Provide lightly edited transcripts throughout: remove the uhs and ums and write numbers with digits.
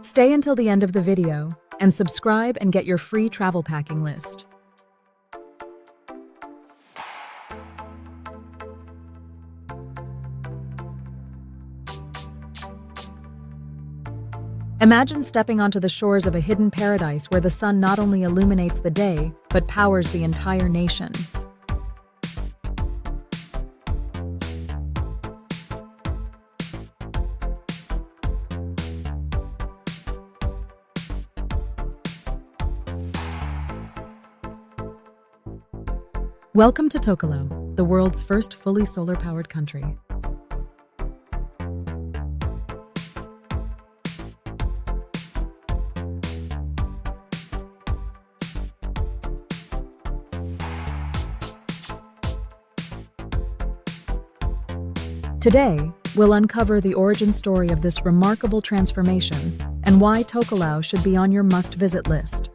Stay until the end of the video and subscribe and get your free travel packing list. Imagine stepping onto the shores of a hidden paradise where the sun not only illuminates the day, but powers the entire nation. Welcome to Tokelau, the world's first fully solar-powered country. Today, we'll uncover the origin story of this remarkable transformation and why Tokelau should be on your must-visit list.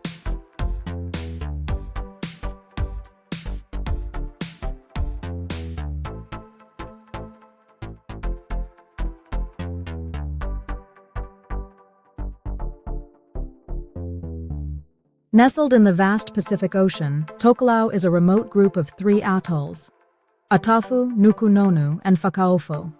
Nestled in the vast Pacific Ocean, Tokelau is a remote group of 3 atolls: Atafu, Nukunonu, and Fakaofo.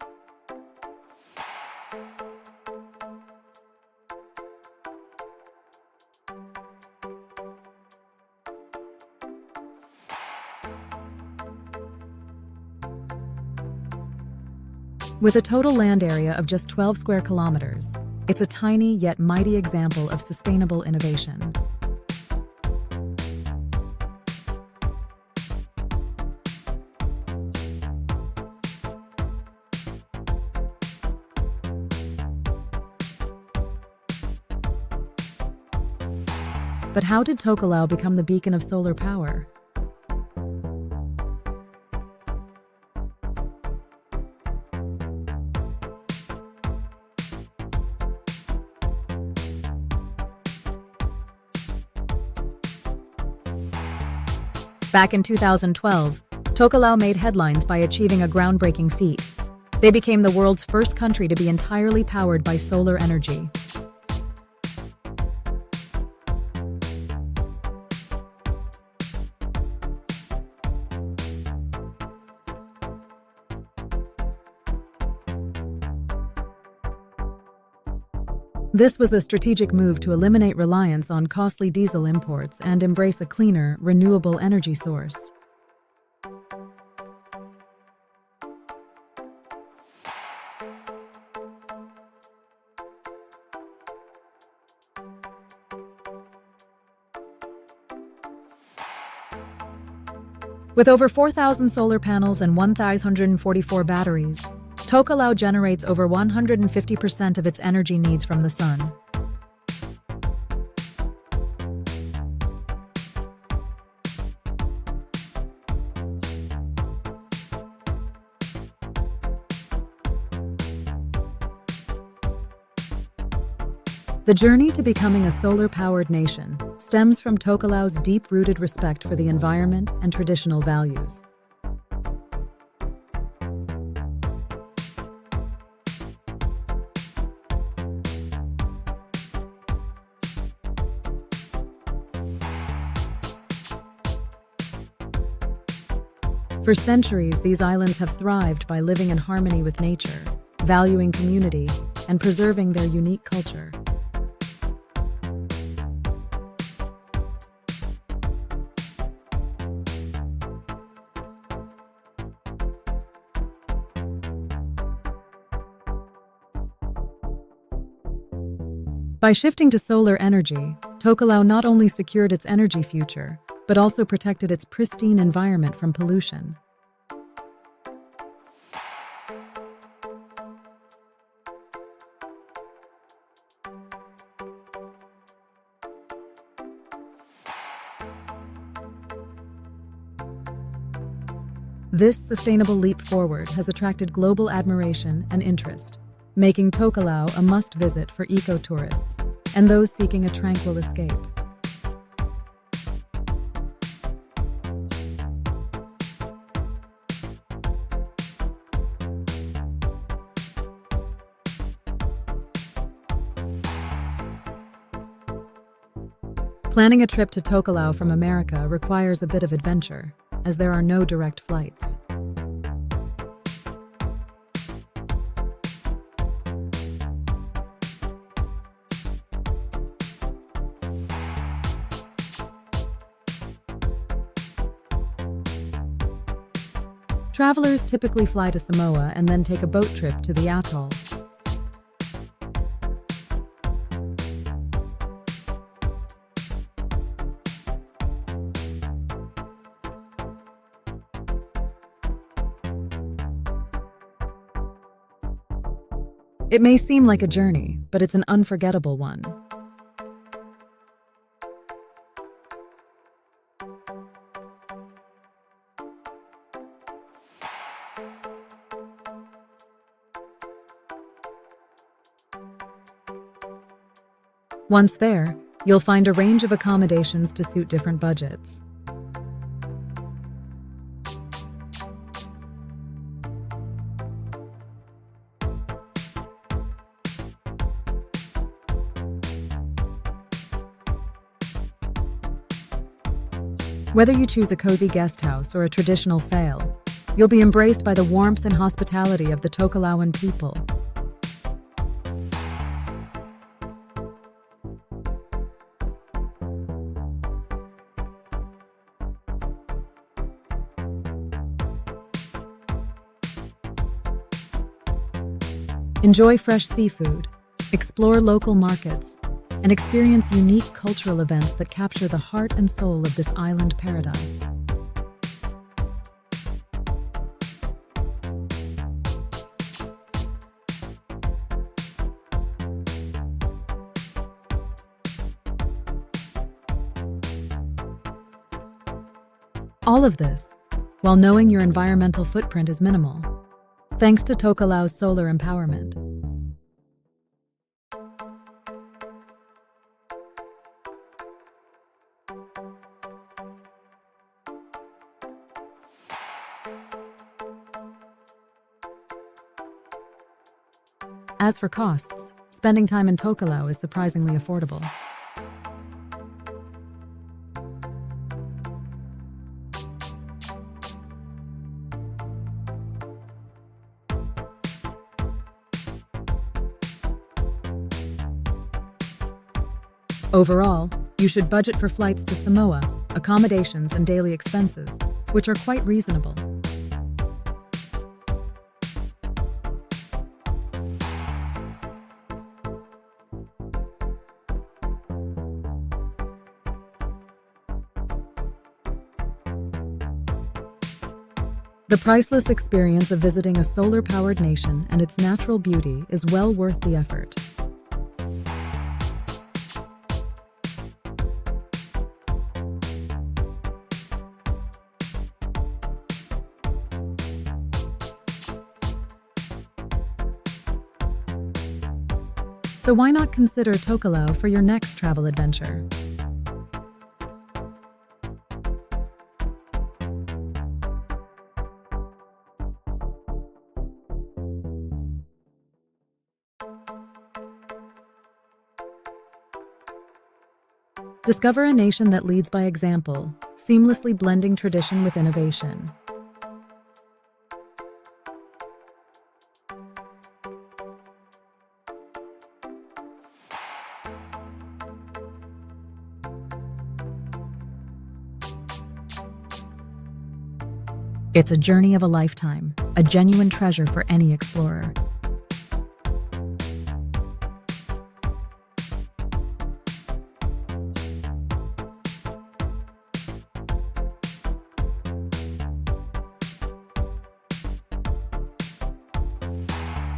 With a total land area of just 12 square kilometers, it's a tiny yet mighty example of sustainable innovation. But how did Tokelau become the beacon of solar power? Back in 2012, Tokelau made headlines by achieving a groundbreaking feat. They became the world's first country to be entirely powered by solar energy. This was a strategic move to eliminate reliance on costly diesel imports and embrace a cleaner, renewable energy source. With over 4,000 solar panels and 1,144 batteries, Tokelau generates over 150% of its energy needs from the sun. The journey to becoming a solar-powered nation stems from Tokelau's deep-rooted respect for the environment and traditional values. For centuries, these islands have thrived by living in harmony with nature, valuing community, and preserving their unique culture. By shifting to solar energy, Tokelau not only secured its energy future, but also protected its pristine environment from pollution. This sustainable leap forward has attracted global admiration and interest, making Tokelau a must-visit for eco-tourists and those seeking a tranquil escape. Planning a trip to Tokelau from America requires a bit of adventure, as there are no direct flights. Travelers typically fly to Samoa and then take a boat trip to the atolls. It may seem like a journey, but it's an unforgettable one. Once there, you'll find a range of accommodations to suit different budgets. Whether you choose a cozy guest house or a traditional fail, you'll be embraced by the warmth and hospitality of the Tokelauan people. Enjoy fresh seafood, explore local markets, and experience unique cultural events that capture the heart and soul of this island paradise. All of this, while knowing your environmental footprint is minimal, thanks to Tokelau's solar empowerment. As for costs, spending time in Tokelau is surprisingly affordable. Overall, you should budget for flights to Samoa, accommodations, and daily expenses, which are quite reasonable. The priceless experience of visiting a solar-powered nation and its natural beauty is well worth the effort. So why not consider Tokelau for your next travel adventure? Discover a nation that leads by example, seamlessly blending tradition with innovation. It's a journey of a lifetime, a genuine treasure for any explorer.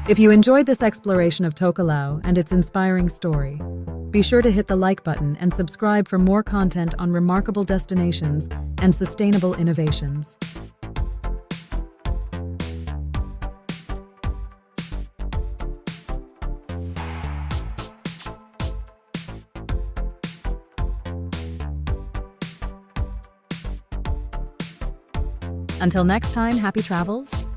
If you enjoyed this exploration of Tokelau and its inspiring story, be sure to hit the like button and subscribe for more content on remarkable destinations and sustainable innovations. Until next time, happy travels!